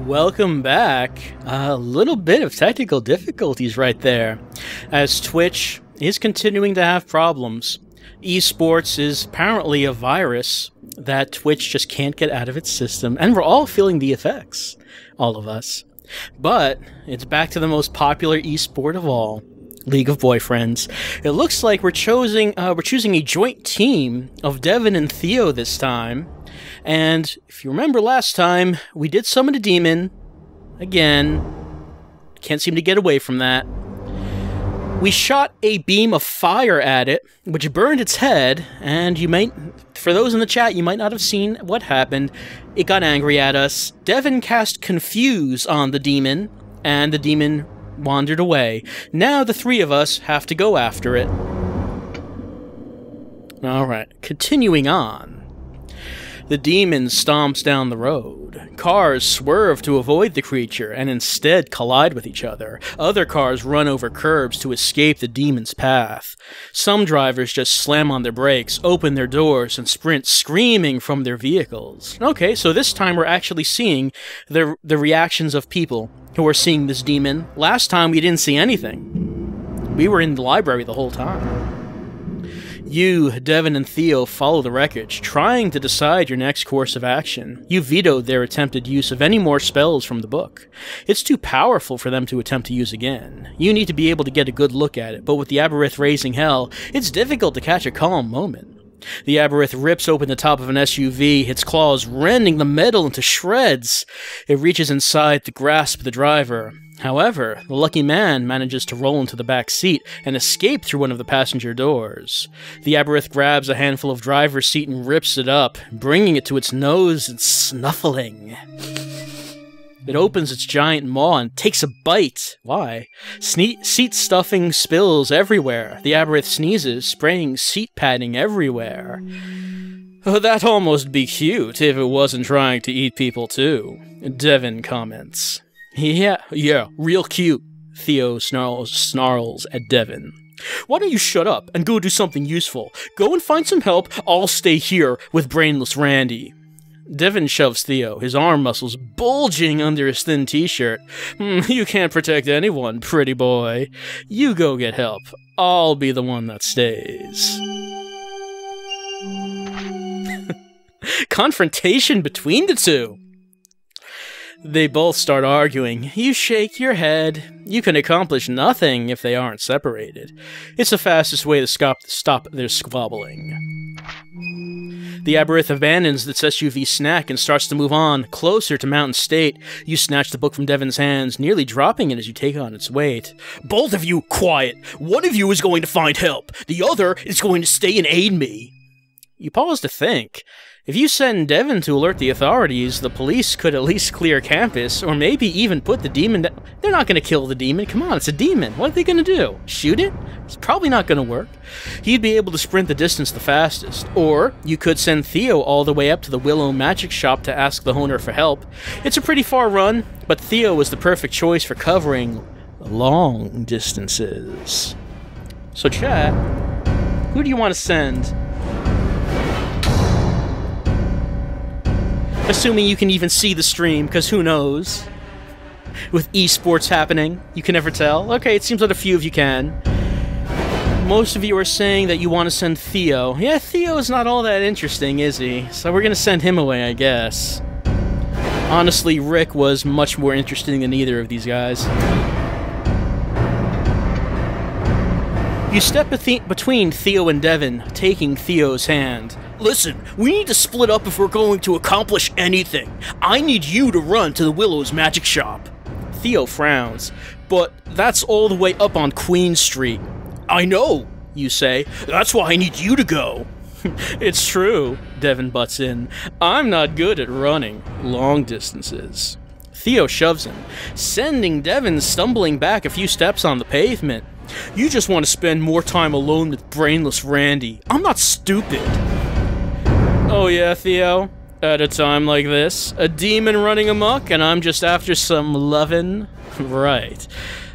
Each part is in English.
Welcome back. A little bit of technical difficulties right there, as Twitch is continuing to have problems. Esports is apparently a virus that Twitch just can't get out of its system, and we're all feeling the effects, all of us. But it's back to the most popular esport of all, League of Boyfriends. It looks like we're choosing a joint team of Devin and Theo this time. And if you remember last time, we did summon a demon. Again, can't seem to get away from that. We shot a beam of fire at it, which burned its head, and you might, for those in the chat, you might not have seen what happened. It got angry at us. Devin cast Confuse on the demon, and the demon wandered away. Now the three of us have to go after it. Alright, continuing on. The demon stomps down the road. Cars swerve to avoid the creature and instead collide with each other. Other cars run over curbs to escape the demon's path. Some drivers just slam on their brakes, open their doors, and sprint screaming from their vehicles. Okay, so this time we're actually seeing the reactions of people who are seeing this demon. Last time we didn't see anything. We were in the library the whole time. You, Devin, and Theo follow the wreckage, trying to decide your next course of action. You vetoed their attempted use of any more spells from the book. It's too powerful for them to attempt to use again. You need to be able to get a good look at it, but with the Aberith raising hell, it's difficult to catch a calm moment. The Aberith rips open the top of an SUV, its claws rending the metal into shreds. It reaches inside to grasp the driver. However, the lucky man manages to roll into the back seat and escape through one of the passenger doors. The Aberith grabs a handful of driver's seat and rips it up, bringing it to its nose and snuffling. It opens its giant maw and takes a bite. Why? Seat stuffing spills everywhere. The Aberith sneezes, spraying seat padding everywhere. Oh, that'd almost be cute if it wasn't trying to eat people too, Devin comments. Yeah, real cute, Theo snarls at Devin. Why don't you shut up and go do something useful? Go and find some help, I'll stay here with brainless Randy. Devin shoves Theo, his arm muscles bulging under his thin t-shirt. You can't protect anyone, pretty boy. You go get help. I'll be the one that stays. Confrontation between the two. They both start arguing. You shake your head. You can accomplish nothing if they aren't separated. It's the fastest way to stop their squabbling. The Aberith abandons its SUV snack and starts to move on, closer to Mountain State. You snatch the book from Devin's hands, nearly dropping it as you take on its weight. Both of you, quiet! One of you is going to find help. The other is going to stay and aid me. You pause to think. If you send Devin to alert the authorities, the police could at least clear campus, or maybe even put the demon down. They're not going to kill the demon. Come on, it's a demon. What are they going to do? Shoot it? It's probably not going to work. He'd be able to sprint the distance the fastest. Or you could send Theo all the way up to the Willow Magic Shop to ask the owner for help. It's a pretty far run, but Theo was the perfect choice for covering long distances. So chat, who do you want to send? Assuming you can even see the stream, because who knows? With esports happening, you can never tell. Okay, it seems like a few of you can. Most of you are saying that you want to send Theo. Yeah, Theo's not all that interesting, is he? So we're going to send him away, I guess. Honestly, Rick was much more interesting than either of these guys. You step between Theo and Devin, taking Theo's hand. Listen, we need to split up if we're going to accomplish anything. I need you to run to the Willow's Magic Shop. Theo frowns. But that's all the way up on Queen Street. I know, you say. That's why I need you to go. It's true, Devin butts in. I'm not good at running long distances. Theo shoves him, sending Devin stumbling back a few steps on the pavement. You just want to spend more time alone with brainless Randy. I'm not stupid. Oh yeah, Theo? At a time like this? A demon running amok and I'm just after some lovin'? Right.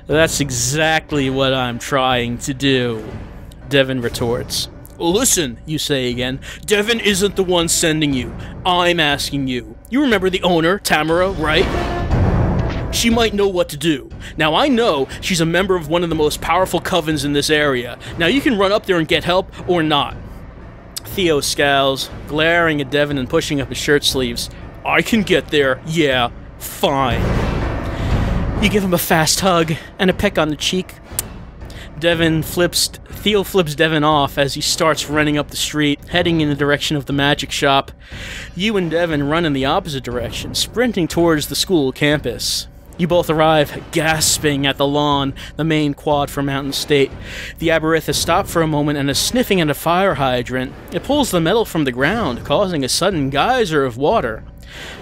That's exactly what I'm trying to do, Devin retorts. Listen, you say again. Devin isn't the one sending you. I'm asking you. You remember the owner, Tamara, right? She might know what to do. Now, I know she's a member of one of the most powerful covens in this area. Now, you can run up there and get help, or not. Theo scowls, glaring at Devin and pushing up his shirt sleeves. I can get there. Yeah, fine. You give him a fast hug and a peck on the cheek. Theo flips Devin off as he starts running up the street, heading in the direction of the magic shop. You and Devin run in the opposite direction, sprinting towards the school campus. You both arrive, gasping at the lawn, the main quad for Mountain State. The Aberith has stopped for a moment and is sniffing at a fire hydrant. It pulls the metal from the ground, causing a sudden geyser of water.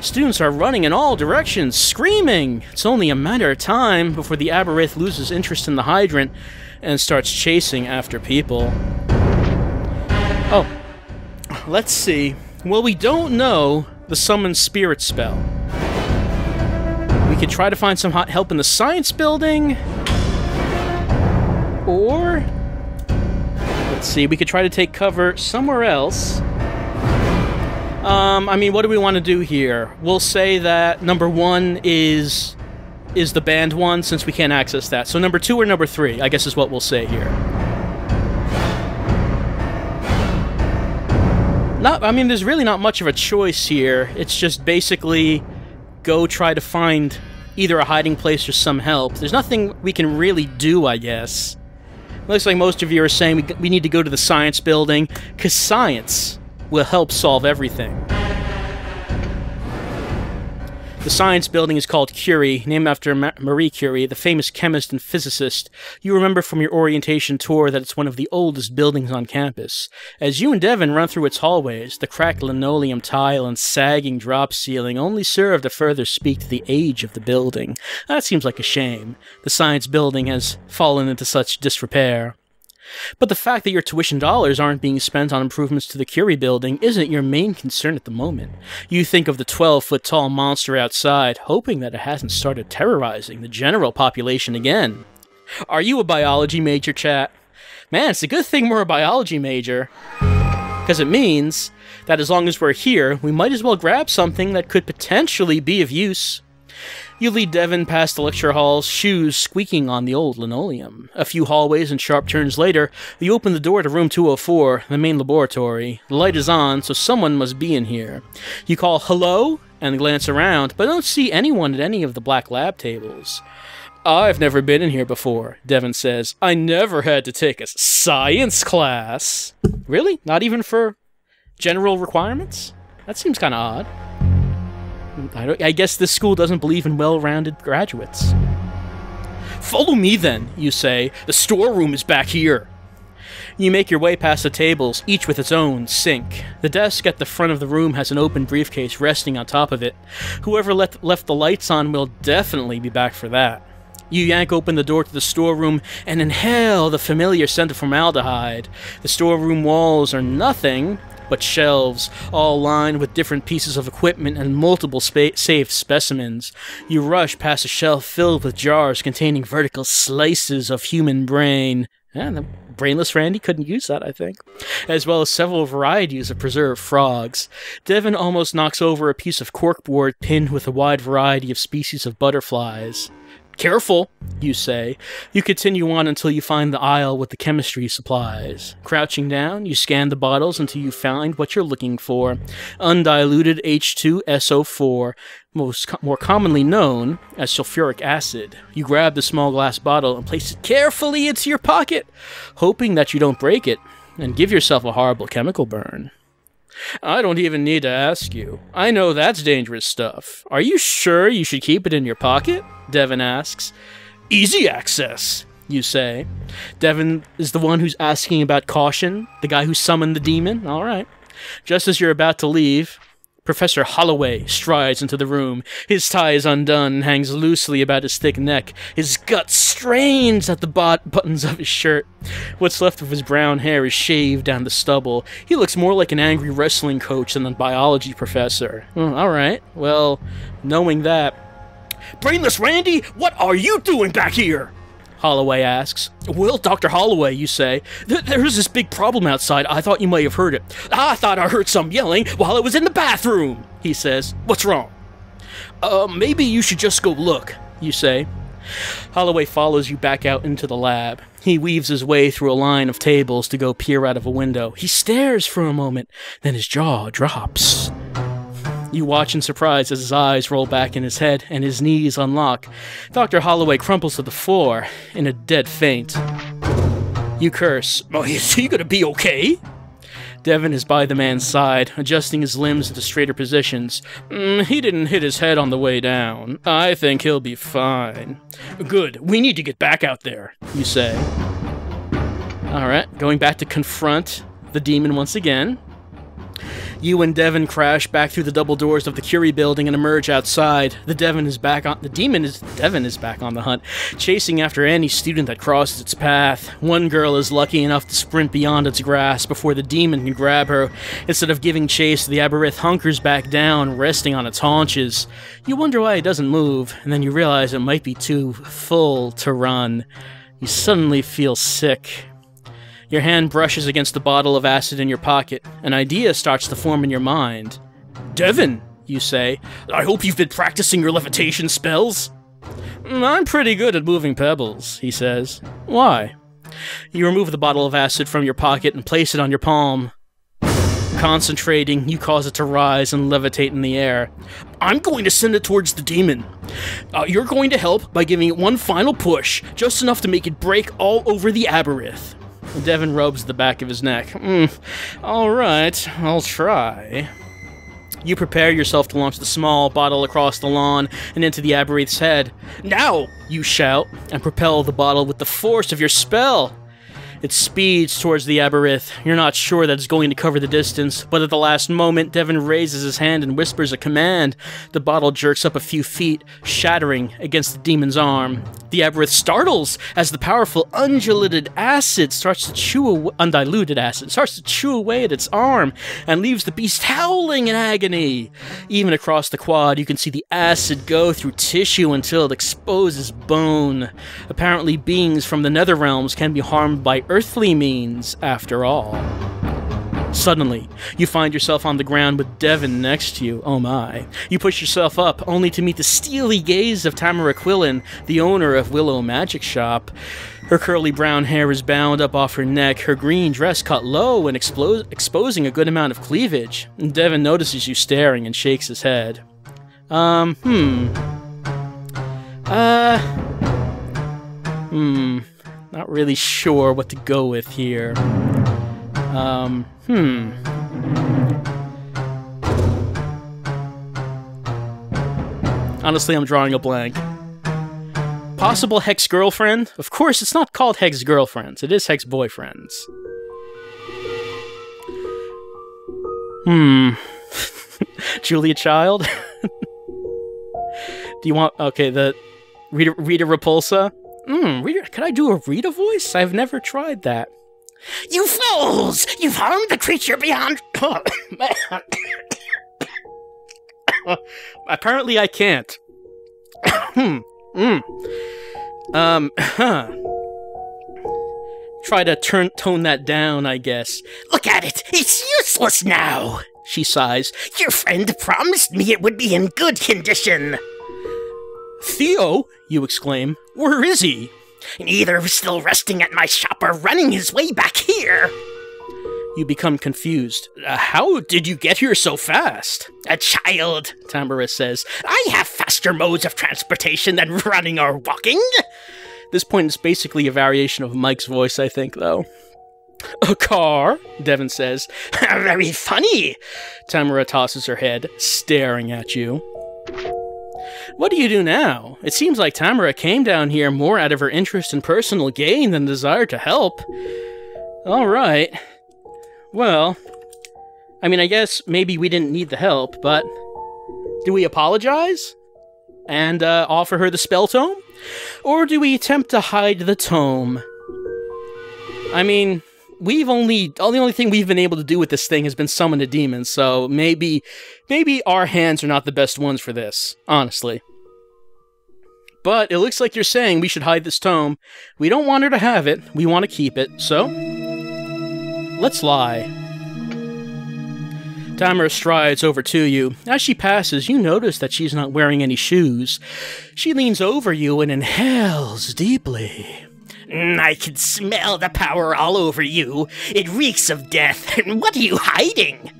Students are running in all directions, screaming. It's only a matter of time before the Aberith loses interest in the hydrant and starts chasing after people. Oh, let's see. Well, we don't know the summon spirit spell. We could try to find some hot help in the science building. Or, let's see, we could try to take cover somewhere else. I mean, what do we want to do here? We'll say that number 1 is the banned one, since we can't access that. So number 2 or number 3, I guess is what we'll say here. I mean, there's really not much of a choice here. It's just basically go try to find either a hiding place or some help. There's nothing we can really do, I guess. Looks like most of you are saying we need to go to the science building, because science will help solve everything. The science building is called Curie, named after Marie Curie, the famous chemist and physicist. You remember from your orientation tour that it's one of the oldest buildings on campus. As you and Devin run through its hallways, the cracked linoleum tile and sagging drop ceiling only serve to further speak to the age of the building. That seems like a shame. The science building has fallen into such disrepair. But the fact that your tuition dollars aren't being spent on improvements to the Curie building isn't your main concern at the moment. You think of the 12-foot-tall monster outside, hoping that it hasn't started terrorizing the general population again. Are you a biology major, chat? Man, it's a good thing we're a biology major, because it means that as long as we're here, we might as well grab something that could potentially be of use. You lead Devin past the lecture hall's shoes squeaking on the old linoleum. A few hallways and sharp turns later, you open the door to room 204, the main laboratory. The light is on, so someone must be in here. You call hello and glance around, but don't see anyone at any of the black lab tables. I've never been in here before, Devin says. I never had to take a science class. Really? Not even for general requirements? That seems kind of odd. I guess this school doesn't believe in well-rounded graduates. Follow me then, you say. The storeroom is back here. You make your way past the tables, each with its own sink. The desk at the front of the room has an open briefcase resting on top of it. Whoever left the lights on will definitely be back for that. You yank open the door to the storeroom and inhale the familiar scent of formaldehyde. The storeroom walls are nothing but shelves, all lined with different pieces of equipment and multiple saved specimens. You rush past a shelf filled with jars containing vertical slices of human brain. The brainless Randy couldn't use that, I think. As well as several varieties of preserved frogs. Devin almost knocks over a piece of corkboard pinned with a wide variety of species of butterflies. Careful, you say. You continue on until you find the aisle with the chemistry supplies. Crouching down, you scan the bottles until you find what you're looking for. Undiluted H2SO4, more commonly known as sulfuric acid. You grab the small glass bottle and place it carefully into your pocket, hoping that you don't break it and give yourself a horrible chemical burn. I don't even need to ask you. I know that's dangerous stuff. Are you sure you should keep it in your pocket? Devin asks. Easy access, you say. Devin is the one who's asking about caution, the guy who summoned the demon. All right. Just as you're about to leave, Professor Holloway strides into the room. His tie is undone and hangs loosely about his thick neck. His gut strains at the buttons of his shirt. What's left of his brown hair is shaved down the stubble. He looks more like an angry wrestling coach than a biology professor. All right, well, knowing that... Brainless Randy, what are you doing back here? Holloway asks. Well, Dr. Holloway, you say, there's this big problem outside. I thought you might have heard it. I thought I heard some yelling while I was in the bathroom, he says. What's wrong? Maybe you should just go look. you say. Holloway follows you back out into the lab. He weaves his way through a line of tables to go peer out of a window. He stares for a moment, then his jaw drops. You watch in surprise as his eyes roll back in his head and his knees unlock. Dr. Holloway crumples to the floor in a dead faint. You curse. Oh, is he gonna be okay? Devin is by the man's side, adjusting his limbs into straighter positions. He didn't hit his head on the way down. I think he'll be fine. Good, we need to get back out there, you say. Alright, going back to confront the demon once again. You and Devin crash back through the double doors of the Curie building and emerge outside. Devin is back on the hunt, chasing after any student that crosses its path. One girl is lucky enough to sprint beyond its grasp before the demon can grab her. Instead of giving chase, the aberrith hunkers back down, resting on its haunches. You wonder why it doesn't move, and then you realize it might be too full to run. You suddenly feel sick. Your hand brushes against the bottle of acid in your pocket. An idea starts to form in your mind. Devin, you say, I hope you've been practicing your levitation spells. I'm pretty good at moving pebbles, he says. Why? You remove the bottle of acid from your pocket and place it on your palm. Concentrating, you cause it to rise and levitate in the air. I'm going to send it towards the demon. You're going to help by giving it one final push, just enough to make it break all over the aberrith. Devin rubs the back of his neck. Alright, I'll try. You prepare yourself to launch the small bottle across the lawn and into the aberrith's head. Now, you shout, and propel the bottle with the force of your spell. It speeds towards the aberrith. You're not sure that it's going to cover the distance, but at the last moment, Devin raises his hand and whispers a command. The bottle jerks up a few feet, shattering against the demon's arm. The aberrith startles as the powerful undiluted acid starts to chew away at its arm and leaves the beast howling in agony. Even across the quad, you can see the acid go through tissue until it exposes bone. Apparently, beings from the nether realms can be harmed by earthly means, after all. Suddenly, you find yourself on the ground with Devin next to you. Oh my. You push yourself up, only to meet the steely gaze of Tamara Quillen, the owner of Willow Magic Shop. Her curly brown hair is bound up off her neck, her green dress cut low and exposing a good amount of cleavage. Devin notices you staring and shakes his head. Not really sure what to go with here. Honestly, I'm drawing a blank. Possible Hex girlfriend? Of course, it's not called Hex girlfriends. It is Hex boyfriends. Julia Child? Do you want... Okay, the... Rita Repulsa? Could I do a Rita voice? I've never tried that. You fools! You've harmed the creature beyond... Apparently I can't. Try to tone that down, I guess. Look at it! It's useless now! She sighs. Your friend promised me it would be in good condition. Theo, you exclaim. Where is he? Neither still resting at my shop or running his way back here. You become confused. How did you get here so fast? A child, Tamara says. I have faster modes of transportation than running or walking. This point is basically a variation of Mike's voice, I think, though. A car, Devin says. Very funny. Tamara tosses her head, staring at you. What do you do now? It seems like Tamara came down here more out of her interest in personal gain than desire to help. Alright. Well, I mean, I guess maybe we didn't need the help, but... Do we apologize? And offer her the spell tome? Or do we attempt to hide the tome? I mean... the only thing we've been able to do with this thing has been summon a demon, so maybe our hands are not the best ones for this, honestly. But it looks like you're saying we should hide this tome. We don't want her to have it, we want to keep it, so... let's lie. Tamara strides over to you. As she passes, you notice that she's not wearing any shoes. She leans over you and inhales deeply. I can smell the power all over you. It reeks of death. What are you hiding?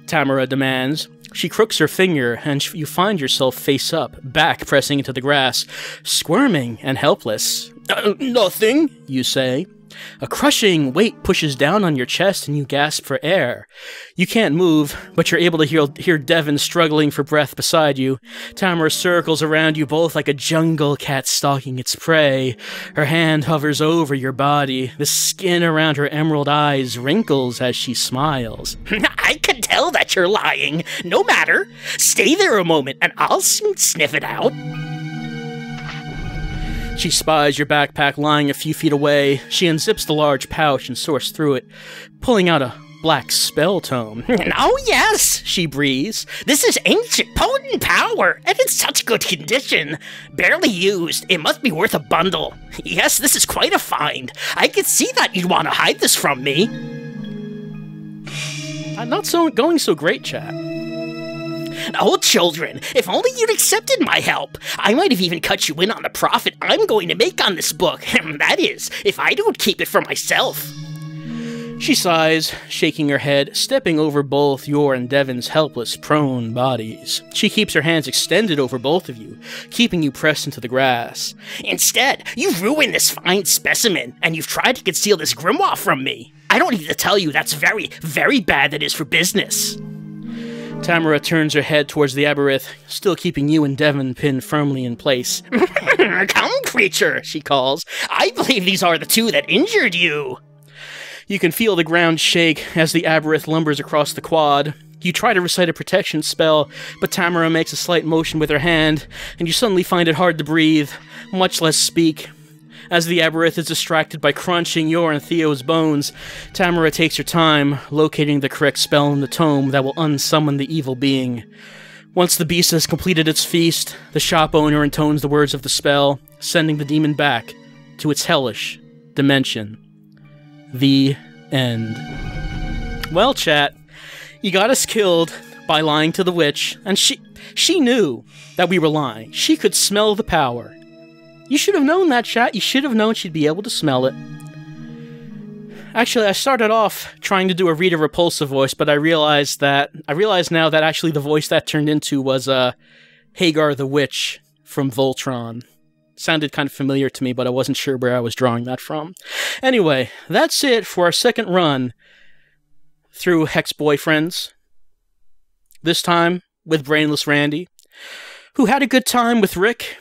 Tamara demands. She crooks her finger, and you find yourself face up, back pressing into the grass, squirming and helpless. Nothing, you say. A crushing weight pushes down on your chest and you gasp for air. You can't move, but you're able to hear Devon struggling for breath beside you. Tamara circles around you both like a jungle cat stalking its prey. Her hand hovers over your body. The skin around her emerald eyes wrinkles as she smiles. I can tell that you're lying. No matter. Stay there a moment and I'll sniff it out. She spies your backpack lying a few feet away. She unzips the large pouch and sorts through it, pulling out a black spell tome. Oh yes, she breathes. This is ancient, potent power, and in such good condition. Barely used. It must be worth a bundle. Yes, this is quite a find. I could see that you'd want to hide this from me. Not going so great, chat. Oh, children, if only you'd accepted my help. I might have even cut you in on the profit I'm going to make on this book. That is, if I don't keep it for myself. She sighs, shaking her head, stepping over both your and Devon's helpless, prone bodies. She keeps her hands extended over both of you, keeping you pressed into the grass. Instead, you've ruined this fine specimen, and you've tried to conceal this grimoire from me. I don't need to tell you that's very, very bad that is for business. Tamara turns her head towards the aberrath, still keeping you and Devon pinned firmly in place. Come, creature, she calls. I believe these are the two that injured you. You can feel the ground shake as the aberrath lumbers across the quad. You try to recite a protection spell, but Tamara makes a slight motion with her hand, and you suddenly find it hard to breathe, much less speak. As the aberrath is distracted by crunching your and Theo's bones, Tamara takes her time, locating the correct spell in the tome that will unsummon the evil being. Once the beast has completed its feast, the shop owner intones the words of the spell, sending the demon back to its hellish dimension. The end. Well, chat, you got us killed by lying to the witch, and she knew that we were lying. She could smell the power. You should have known that, chat. You should have known she'd be able to smell it. Actually, I started off trying to do a Rita Repulsa voice, but I realized now that actually the voice that turned into was Hagar the Witch from Voltron. Sounded kind of familiar to me, but I wasn't sure where I was drawing that from. Anyway, that's it for our second run through Hex Boyfriends. This time with Brainless Randy, who had a good time with Rick.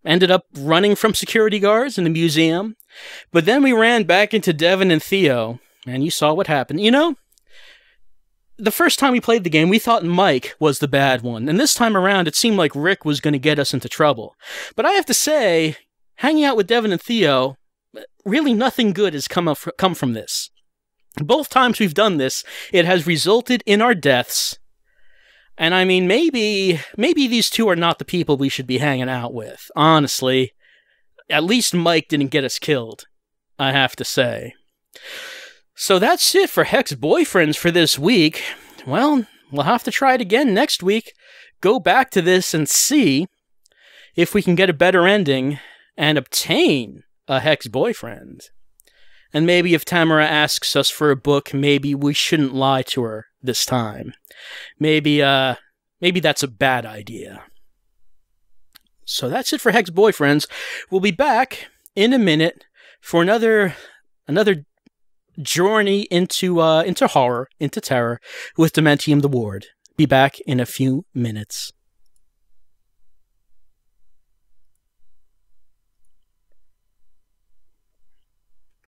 Ended up running from security guards in the museum, but then we ran back into Devon and Theo, and you saw what happened. You know, the first time we played the game, we thought Mike was the bad one, and this time around, it seemed like Rick was going to get us into trouble. But I have to say, hanging out with Devon and Theo, really nothing good has come from this. Both times we've done this, it has resulted in our deaths. And I mean, maybe these two are not the people we should be hanging out with. Honestly, at least Mike didn't get us killed, I have to say. So that's it for Hex Boyfriends for this week. Well, we'll have to try it again next week. Go back to this and see if we can get a better ending and obtain a Hex Boyfriend. And maybe if Tamara asks us for a book, maybe we shouldn't lie to her this time. Maybe that's a bad idea. So that's it for Hex Boyfriends. We'll be back in a minute for another journey into horror, into terror with Dementium the Ward. Be back in a few minutes.